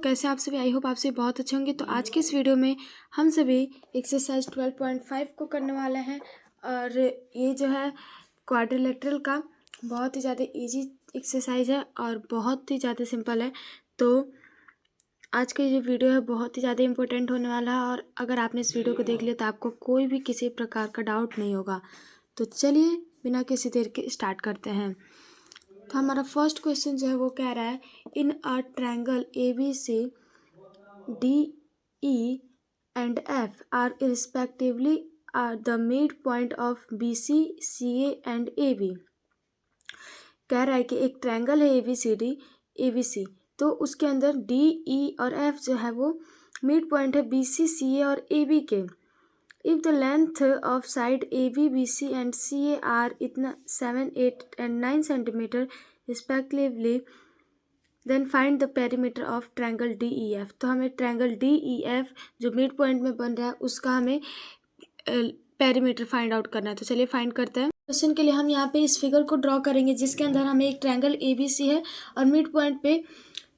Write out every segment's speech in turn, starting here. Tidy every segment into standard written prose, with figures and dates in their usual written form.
कैसे आप सभी? आई होप आप सभी बहुत अच्छे होंगे। तो आज की इस वीडियो में हम सभी एक्सरसाइज 12.5 को करने वाले हैं और ये जो है क्वाड्रिलेटरल का बहुत ही ज़्यादा इजी एक्सरसाइज है और बहुत ही ज़्यादा सिंपल है। तो आज का ये वीडियो है बहुत ही ज़्यादा इंपॉर्टेंट होने वाला है और अगर आपने इस वीडियो को देख लिया तो आपको कोई भी किसी प्रकार का डाउट नहीं होगा। तो चलिए बिना किसी देर के स्टार्ट करते हैं। तो हमारा फर्स्ट क्वेश्चन जो है वो कह रहा है, in a triangle ABC DE and F are respectively the midpoint of BC, CA and AB। कह रहा है कि एक ट्रायंगल है ABCD ABC, तो उसके अंदर DE और F जो है वो मिड पॉइंट है BC, CA और AB के। If the length of side AB, BC and CA are इतना 7, 8 and 9 centimeter respectively, then find the perimeter of triangle DEF। तो हमें ट्रायंगल DEF जो मिड पॉइंट में बन रहा है उसका हमें पेरीमीटर फाइंड आउट करना है। तो चलिए फाइंड करते हैं। क्वेश्चन के लिए हम यहाँ पे इस फिगर को ड्रॉ करेंगे जिसके अंदर हमें एक ट्रायंगल ABC है और मिड पॉइंट पे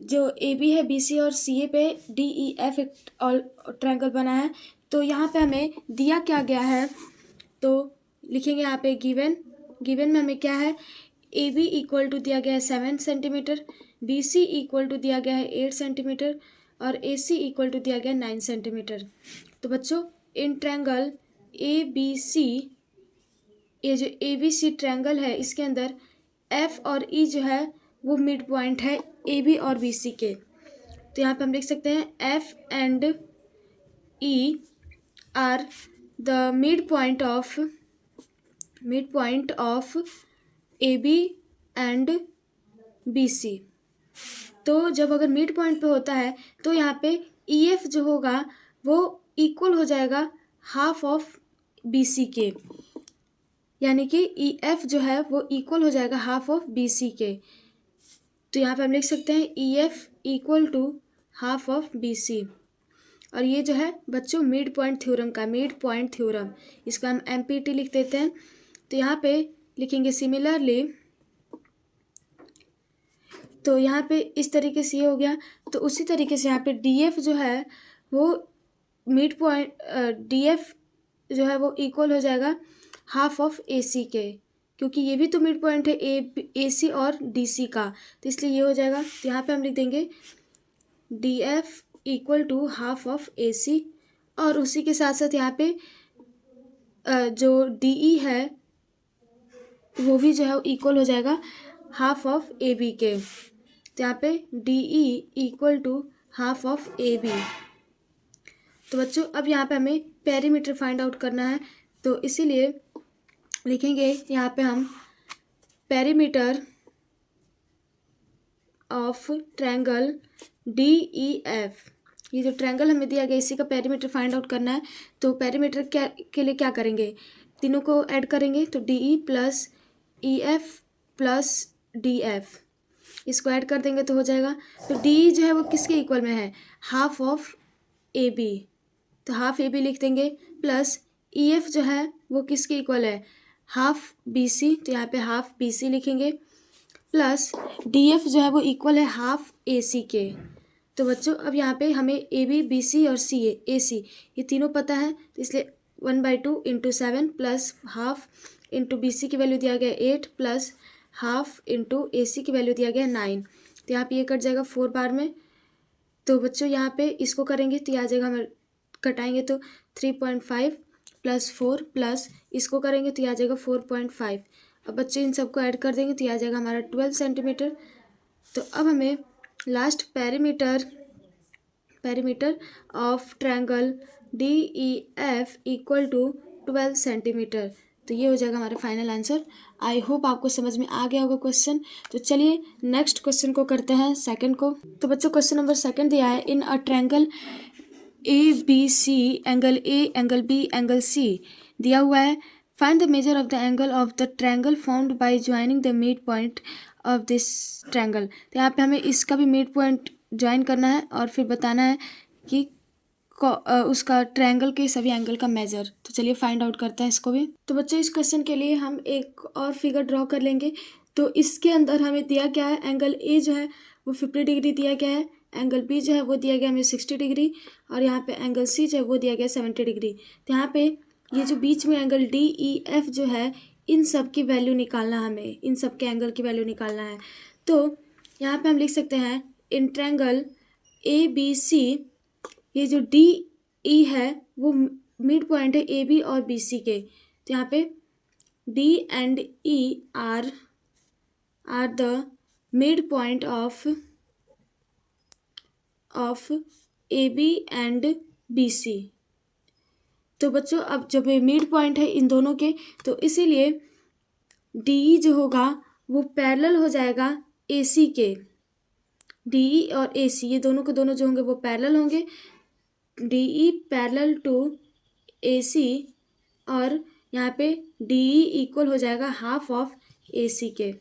जो AB है BC और CA पे DEF एक ट्रायंगल बना है। तो यहाँ पे हमें दिया क्या गया है, तो लिखेंगे यहाँ पे गिवन में हमें क्या है, AB इक्वल टू दिया गया है 7 सेंटीमीटर, BC इक्वल टू दिया गया है 8 सेंटीमीटर और AC इक्वल टू दिया गया है 9 सेंटीमीटर। तो बच्चों इन ट्रायंगल ABC, ये जो ABC ट्रायंगल है इसके अंदर F और E जो है वो मिड पॉइंट है AB और BC के। तो यहाँ पे हम लिख सकते हैं F and E are the mid point of AB and BC। तो जब अगर मिड पॉइंट पे होता है तो यहाँ पे EF जो होगा वो इक्वल हो जाएगा हाफ ऑफ BC के, यानी कि EF जो है वो इक्वल हो जाएगा हाफ ऑफ BC के। तो यहाँ पे हम लिख सकते हैं EF equal to half of BC। और ये जो है बच्चों मिड पॉइंट थ्योरम, इसको हम MPT लिख देते हैं। तो यहाँ पे लिखेंगे सिमिलरली, तो यहाँ पे इस तरीके से ये हो गया। तो उसी तरीके से यहाँ पे DF जो है वो मिड पॉइंट DF जो है वो इक्वल हो जाएगा हाफ ऑफ AC के, क्योंकि ये भी तो मिड पॉइंट है AC और DC का, तो इसलिए ये हो जाएगा। तो यहाँ पे हम लिख देंगे DF equal to half of AC और उसी के साथ साथ यहाँ पे जो DE है वो भी जो है इक्वल हो जाएगा हाफ ऑफ AB के। तो यहाँ पे DE equal to half of AB। तो बच्चों अब यहाँ पे हमें पेरीमीटर फाइंड आउट करना है, तो इसीलिए लिखेंगे यहाँ पे हम पेरीमीटर ऑफ ट्रायंगल DEF। ये जो ट्रायंगल हमें दिया गया इसी का पेरीमीटर फाइंड आउट करना है। तो पेरीमीटर क्या के लिए क्या करेंगे, तीनों को ऐड करेंगे तो DE plus EF plus DF, इसको ऐड कर देंगे तो हो जाएगा। तो DE जो है वो किसके इक्वल में है, हाफ ऑफ AB, तो हाफ AB लिख देंगे, प्लस EF जो है वो किसके इक्वल है, हाफ BC, तो यहाँ पे हाफ BC लिखेंगे, प्लस DF जो है वो इक्वल है हाफ AC के। तो बच्चों अब यहाँ पे हमें AB BC और CA AC ये तीनों पता है, तो इसलिए 1/2 into 7 plus half into BC की वैल्यू दिया गया 8 प्लस हाफ इंटू AC की वैल्यू दिया गया 9। तो यहाँ पे ये कट जाएगा 4 बार में। तो बच्चों यहाँ पे इसको करेंगे तो ये आ जाएगा, हमें कटाएंगे तो 3.5 प्लस 4 प्लस इसको करेंगे तो ये आ जाएगा 4.5। अब बच्चे इन सबको ऐड कर देंगे तो ये आ जाएगा हमारा 12 सेंटीमीटर। तो अब हमें last perimeter of triangle DEF equal to 12 centimetre. तो ये हो जाएगा हमारा फाइनल आंसर। आई होप आपको समझ में आ गया होगा क्वेश्चन। तो चलिए नेक्स्ट क्वेश्चन को करते हैं, सेकंड को। तो बच्चों क्वेश्चन नंबर सेकंड दिया है, in a triangle ABC angle A angle B angle C दिया हुआ है, find the measure of the angle of the triangle formed by joining the mid point of this triangle. तो यहाँ पे हमें इसका भी मिड पॉइंट ज्वाइन करना है और फिर बताना है कि उसका ट्रायंगल के सभी एंगल का मेजर। तो चलिए फाइंड आउट करते हैं इसको भी। तो बच्चों इस क्वेश्चन के लिए हम एक और फिगर ड्रॉ कर लेंगे। तो इसके अंदर हमें दिया क्या है, एंगल A जो है वो 50 डिग्री दिया गया है एंगल बी जो है वो दिया गया हमें 60 डिग्री और यहाँ पे एंगल सी जो है वो दिया गया 70 डिग्री। तो यहाँ पे ये जो बीच में एंगल डी ई एफ जो है इन सब की वैल्यू निकालना है, हमें इन सब के एंगल की वैल्यू निकालना है। तो यहाँ पे हम लिख सकते हैं in triangle A B C, ये जो डी ई है वो मिड पॉइंट है ए बी और बी सी के। तो यहाँ पे D and E are the mid point of A B and B C. तो बच्चों अब जब ये मिड पॉइंट है इन दोनों के, तो इसीलिए डी ई जो होगा वो पैरेलल हो जाएगा ए सी के। डी ई और ए सी ये दोनों के दोनों जो होंगे वो पैरेलल होंगे। D E parallel to A C और यहाँ पे डी ई इक्वल हो जाएगा हाफ ऑफ ए सी के।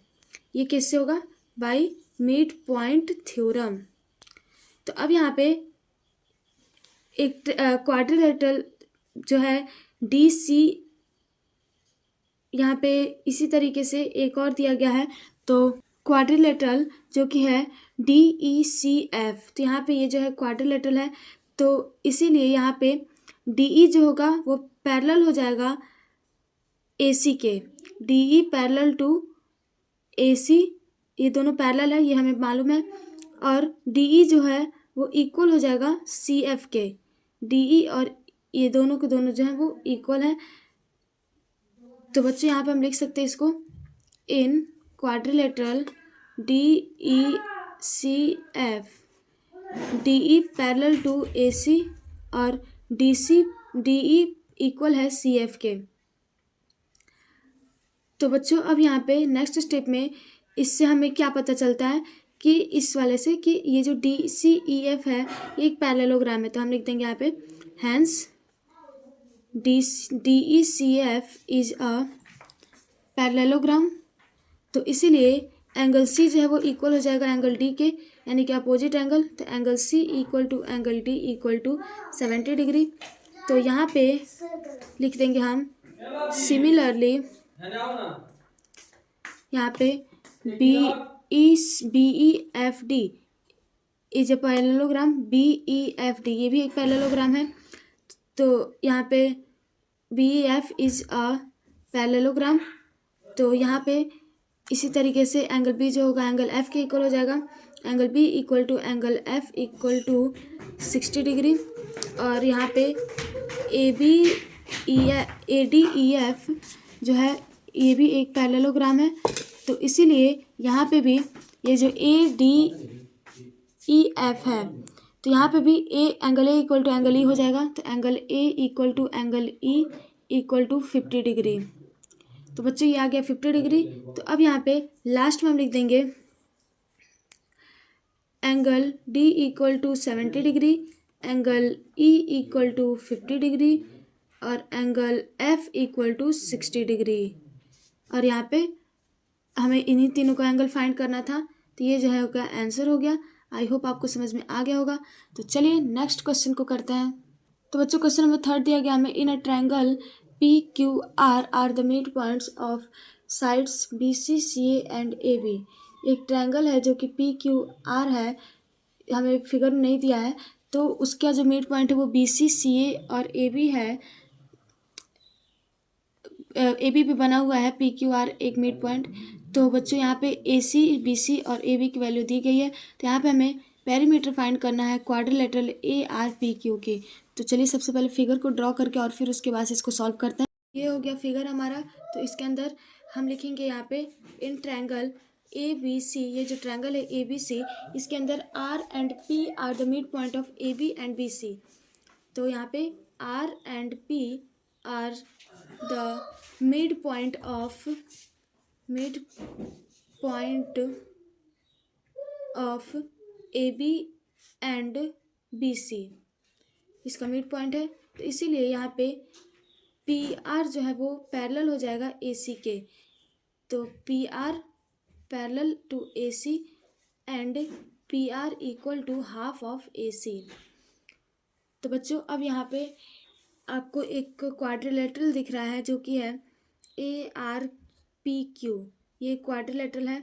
ये किससे होगा? By mid point theorem. तो अब यहाँ पे एक क्वाड्रिलेटरल जो है डी सी, यहाँ पे इसी तरीके से एक और दिया गया है। तो क्वाड्रिलेटरल जो कि है डी ई सी एफ, तो यहाँ पे ये जो है क्वाड्रिलेटरल है, तो इसीलिए यहाँ पे डी ई जो होगा वो पैरेलल हो जाएगा ए सी के। D E parallel to A सी, ये दोनों पैरेलल है, ये हमें मालूम है। और डी ई जो है वो इक्वल हो जाएगा सी एफ के। डी ई और ये दोनों के दोनों जो हैं वो इक्वल है। तो बच्चों यहाँ पे हम लिख सकते हैं इसको in quadrilateral D E C F, D E parallel to A C और डी ई इक्वल है सी एफ के। तो बच्चों अब यहाँ पे नेक्स्ट स्टेप में इससे हमें क्या पता चलता है कि इस वाले से कि ये जो डी सी ई एफ है ये एक पैरेललोग्राम है। तो हम लिख देंगे यहाँ पे hence D E C F is a parallelogram. तो इसीलिए एंगल सी जो है वो इक्वल हो जाएगा एंगल डी के, यानी कि अपोजिट एंगल। तो angle C equal to angle D equal to 70 degree. तो यहाँ पे लिख देंगे हम सिमिलरली, यहाँ पे B E F D is a parallelogram. B E F D ये भी एक पैरेललोग्राम है। तो यहाँ पे B E F is a parallelogram. तो यहाँ पे इसी तरीके से एंगल बी जो होगा एंगल एफ के इक्वल हो जाएगा। Angle B equal to angle F equal to 60 degree. और यहाँ पे ए डी ई एफ जो है ये भी एक पैरेललोग्राम है। तो इसीलिए यहाँ पे भी ये जो ए डी ई एफ है, तो यहाँ पे भी angle A equal to angle E हो जाएगा। तो angle A equal to angle E equal to 50 degree. तो बच्चों ये आ गया 50 डिग्री। तो अब यहाँ पे लास्ट में हम लिख देंगे angle D equal to 70 degree, angle E equal to 50 degree और angle F equal to 60 degree. और यहाँ पे हमें इन्हीं तीनों का एंगल फाइंड करना था। तो ये जो है उसका आंसर हो गया। आई होप आपको समझ में आ गया होगा। तो चलिए नेक्स्ट क्वेश्चन को करते हैं। तो बच्चों क्वेश्चन नंबर 3 दिया गया हमें in a triangle P Q R the mid points of sides B C C A and A B. एक ट्रायंगल है जो कि पी क्यू आर है, हमें फिगर नहीं दिया है। तो उसका जो मिड पॉइंट है वो बी सी सी ए और ए बी है। ए बी पे बना हुआ है पी क्यू आर एक मिड पॉइंट। तो बच्चों यहाँ पे ए सी बी सी और ए बी की वैल्यू दी गई है। तो यहाँ पे हमें पेरीमीटर फाइंड करना है quadrilateral A R P Q के। तो चलिए सबसे पहले फिगर को ड्रॉ करके और फिर उसके बाद इसको सॉल्व करते हैं। ये हो गया फिगर हमारा। तो इसके अंदर हम लिखेंगे यहाँ पे in triangle A B C, ये जो ट्रायंगल है ए बी सी, इसके अंदर R and P are the mid point of A B and B C. तो यहाँ पे R and P are the mid point of A B and B C, इसका mid point है। तो इसीलिए यहाँ पे पी आर जो है वो पैरेलल हो जाएगा ए सी के। तो P R parallel to A C and P R equal to half of A C. तो बच्चों अब यहाँ पे आपको एक क्वाड्रिलेटरल दिख रहा है जो कि है ए आर पी क्यू, ये क्वाड्रिलेटरल है।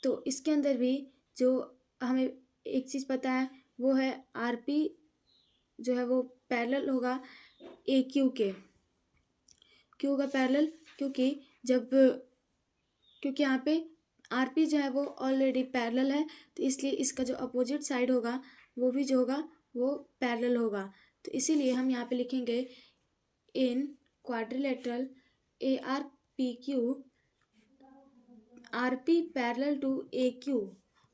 तो इसके अंदर भी जो हमें एक चीज़ पता है, वो है RP जो है वो पैरेलल होगा AQ के। क्यों होगा पैरेलल? क्योंकि यहाँ पे RP जो है वो ऑलरेडी पैरेलल है, तो इसलिए इसका जो अपोजिट साइड होगा वो भी जो होगा वो पैरेलल होगा। तो इसीलिए हम यहाँ पे लिखेंगे in quadrilateral ARPQ RP parallel to AQ,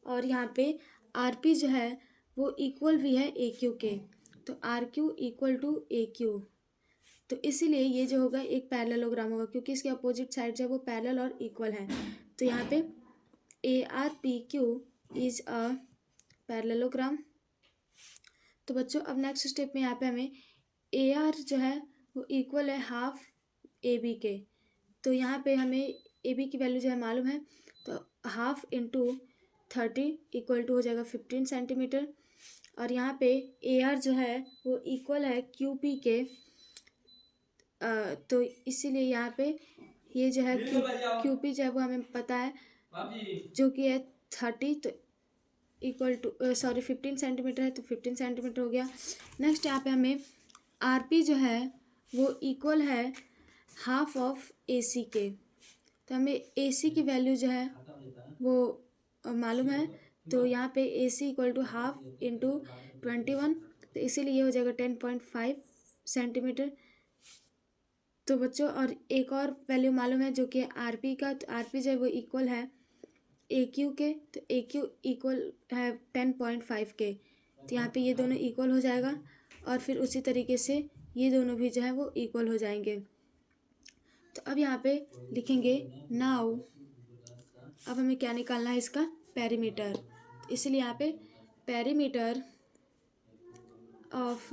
और यहाँ पे RP जो है वो इक्वल भी है AQ के, तो RQ इक्वल टू AQ। तो इसीलिए ये जो होगा एक पैरेललोग्राम होगा, क्योंकि इसके अपोजिट साइड जो है वो पैरेलल और इक्वल है। तो यहाँ पे ARPQ इज अ पैरेललोग्राम। तो बच्चों अब नेक्स्ट स्टेप में यहाँ पे हमें AR जो है वो इक्वल है हाफ AB के। तो यहाँ पे हमें AB की वैल्यू जो है मालूम है, तो हाफ इंटू 30 इक्वल टू हो जाएगा 15 सेंटीमीटर। और यहाँ पे AR जो है वो इक्वल है QP के। तो इसीलिए यहाँ पे ये जो है QP जो है वो हमें पता है, जो कि है 30, तो इक्वल टू 15 सेंटीमीटर है, तो 15 सेंटीमीटर हो गया। नेक्स्ट यहाँ पे हमें RP जो है वो इक्वल है हाफ ऑफ AC के। तो हमें AC की वैल्यू जो है वो मालूम है, तो यहाँ पे AC equal to half into 21, तो इसीलिए ये हो जाएगा 10.5 सेंटीमीटर। तो बच्चों और एक और वैल्यू मालूम है जो कि RP का, तो RP जो है वो इक्वल है AQ के, तो AQ इक्वल है 10.5 के। तो यहाँ पे ये दोनों इक्वल हो जाएगा, और फिर उसी तरीके से ये दोनों भी जो है वो इक्वल हो जाएंगे। तो अब यहाँ पे लिखेंगे नाउ, अब हमें क्या निकालना है, इसका पेरीमीटर। तो इसलिए यहाँ पे पेरीमीटर ऑफ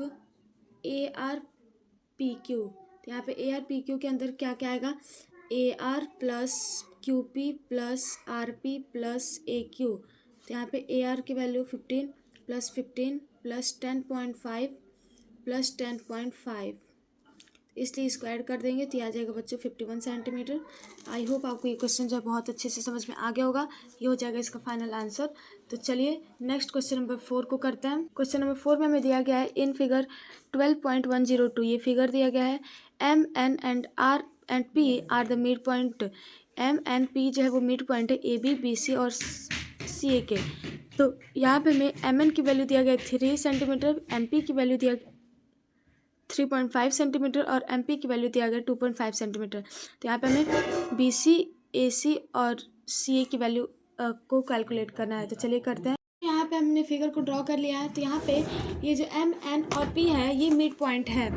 ARPQ, तो यहाँ पे ARPQ के अंदर क्या क्या आएगा, AR plus QP plus RP plus AQ। तो यहाँ पे AR की वैल्यू 15 प्लस 15 प्लस 10.5 प्लस 10.5, इसलिए इसको ऐड कर देंगे तो ये आ जाएगा बच्चों 51 सेंटीमीटर। आई होप आपको ये क्वेश्चन जो है बहुत अच्छे से समझ में आ गया होगा। ये हो जाएगा इसका फाइनल आंसर। तो चलिए नेक्स्ट क्वेश्चन नंबर 4 को करते हैं। क्वेश्चन नंबर 4 में हमें दिया गया है इन फिगर 12.102, ये फिगर दिया गया है M N and R and P are the mid point. M N P जो है वो मिड पॉइंट है AB BC और CA के। तो यहाँ पे हमें MN की वैल्यू दिया गया 3 सेंटीमीटर, MP की वैल्यू दिया 3.5 सेंटीमीटर और MP की वैल्यू दिया गया 2.5 सेंटीमीटर। तो यहाँ पे हमें BC AC और CA की वैल्यू को कैलकुलेट करना है। तो चलिए करते हैं। यहाँ पे हमने फिगर को ड्रॉ कर लिया है। तो यहाँ पे ये जो M N और P है ये मिड पॉइंट है।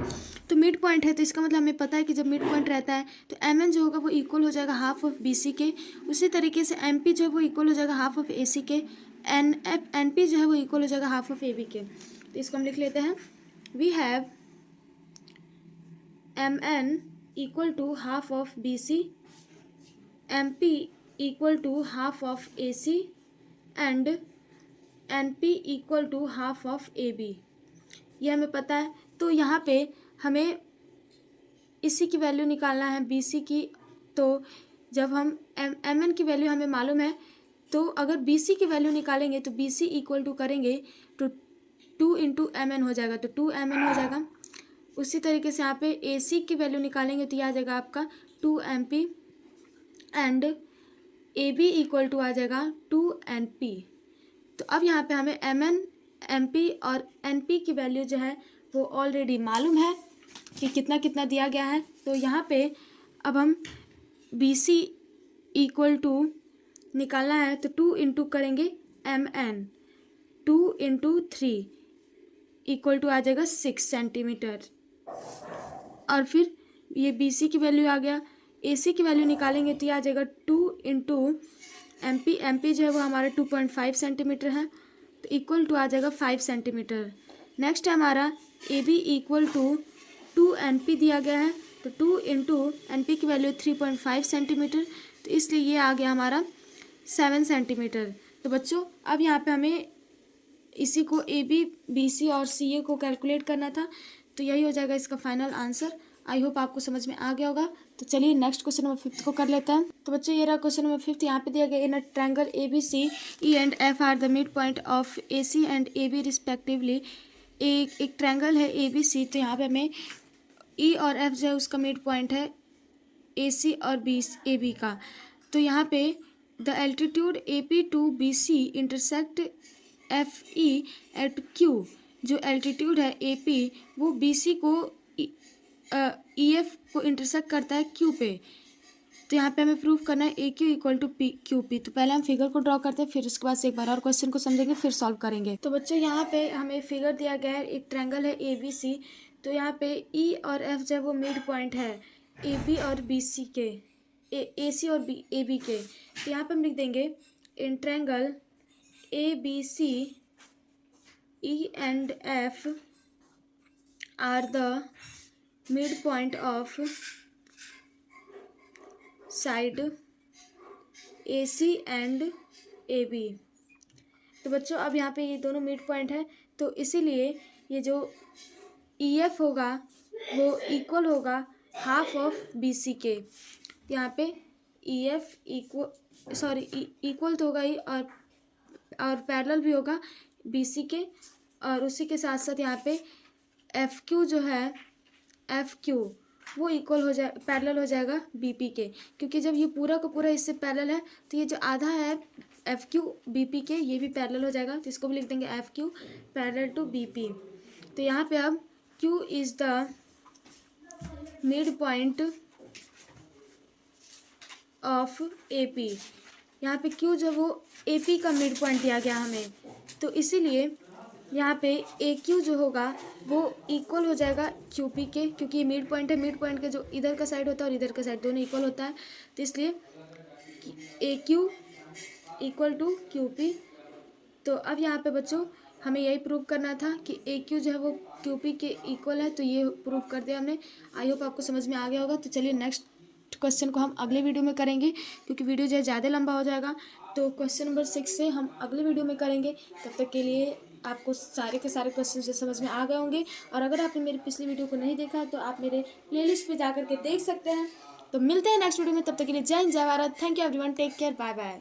तो मिड पॉइंट है तो इसका मतलब हमें पता है कि जब मिड पॉइंट रहता है तो MN जो होगा वो इक्वल हो जाएगा हाफ ऑफ BC के। उसी तरीके से MP जो है वो इक्वल हो जाएगा हाफ ऑफ AC के। NP जो है वो इक्वल हो जाएगा हाफ ऑफ AB के। तो इसको हम लिख लेते हैं, we have MN equal to half of BC, MP equal to half of AC and NP equal to half of AB। ये हमें पता है। तो यहाँ पे हमें इसी की वैल्यू निकालना है BC की। तो जब हम MN की वैल्यू हमें मालूम है, तो अगर BC की वैल्यू निकालेंगे तो BC इक्वल टू करेंगे तो 2 इंटू MN हो जाएगा, तो 2MN हो जाएगा। उसी तरीके से यहाँ पे AC की वैल्यू निकालेंगे तो ये आ जाएगा आपका 2MP and AB equal to आ जाएगा 2NP। तो अब यहाँ पे हमें MN MP और NP की वैल्यू जो है वो ऑलरेडी मालूम है कि कितना कितना दिया गया है। तो यहाँ पे अब हम BC इक्वल टू निकालना है, तो 2 इंटू करेंगे MN, 2 इंटू 3 इक्वल टू आ जाएगा 6 सेंटीमीटर। और फिर ये BC की वैल्यू आ गया। AC की वैल्यू निकालेंगे तो ये आ जाएगा 2 इंटू MP जो है वो हमारा 2.5 सेंटीमीटर है, तो इक्वल टू आ जाएगा 5 सेंटीमीटर। नेक्स्ट है हमारा AB इक्वल टू 2NP दिया गया है, तो 2 इंटू NP की वैल्यू 3.5 सेंटीमीटर, तो इसलिए ये आ गया हमारा 7 सेंटीमीटर। तो बच्चों अब यहाँ पे हमें इसी को AB BC और CA को कैलकुलेट करना था। तो यही हो जाएगा इसका फाइनल आंसर। आई होप आपको समझ में आ गया होगा। तो चलिए नेक्स्ट क्वेश्चन नंबर 5 को कर लेते हैं। तो बच्चों ये रहा क्वेश्चन नंबर 5। यहाँ पे दिया गया in a triangle ABC E and F are the mid point of AC and AB respectively. एक ट्रायंगल है ABC, तो यहाँ पे हमें E और F जो है उसका मिड पॉइंट है AC और AB का। तो यहाँ पे the altitude AP to BC intersect FE at Q। जो एल्टीट्यूड है AP वो BC को EF को इंटरसेक्ट करता है Q पे। तो यहाँ पे हमें प्रूव करना है AQ इक्वल टू QP। तो पहले हम फिगर को ड्रॉ करते हैं, फिर उसके बाद से एक बार और क्वेश्चन को समझेंगे, फिर सॉल्व करेंगे। तो बच्चों यहाँ पे हमें फिगर दिया गया है, एक ट्रायंगल है ABC। तो यहाँ पे E और F जो है वो मिड पॉइंट है AB और BC के, AC और AB के। तो यहाँ पे हम लिख देंगे in triangle ABC E and F are the mid point of side AC and AB। तो बच्चों अब यहाँ पे ये दोनों मिड पॉइंट है, तो इसीलिए ये जो EF होगा वो इक्वल होगा हाफ ऑफ BC के। यहाँ पे EF इक्वल तो होगा ही, और पैरेलल भी होगा BC के, और उसी के साथ साथ यहाँ पे FQ जो है FQ वो इक्वल हो जाए, पैरेलल हो जाएगा BP के। क्योंकि जब ये पूरा का पूरा इससे पैरेलल है तो ये जो आधा है FQ BP के ये भी पैरेलल हो जाएगा। तो इसको भी लिख देंगे FQ पैरेलल टू BP। तो यहाँ पे अब Q is the mid point of AP। यहाँ पे Q जो वो AP का मिड पॉइंट दिया गया हमें, तो इसीलिए यहाँ पे AQ जो होगा वो इक्वल हो जाएगा QP के, क्योंकि ये मिड पॉइंट है। मिड पॉइंट के जो इधर का साइड होता है और इधर का साइड दोनों इक्वल होता है, तो इसलिए AQ इक्वल टू QP। तो अब यहाँ पे बच्चों हमें यही प्रूव करना था कि AQ जो है वो QP के इक्वल है, तो ये प्रूव कर दिया हमने। आई होप आपको समझ में आ गया होगा। तो चलिए नेक्स्ट क्वेश्चन को हम अगले वीडियो में करेंगे, क्योंकि वीडियो जो है ज़्यादा लंबा हो जाएगा। तो क्वेश्चन नंबर 6 से हम अगले वीडियो में करेंगे। तब तक के लिए आपको सारे के सारे क्वेश्चन जो समझ में आ गए होंगे। और अगर आपने मेरी पिछली वीडियो को नहीं देखा तो आप मेरे प्लेलिस्ट पे जा करके देख सकते हैं। तो मिलते हैं नेक्स्ट वीडियो में, तब तक के लिए जय हिंद जय Bharat. Thank you everyone, take care, bye bye.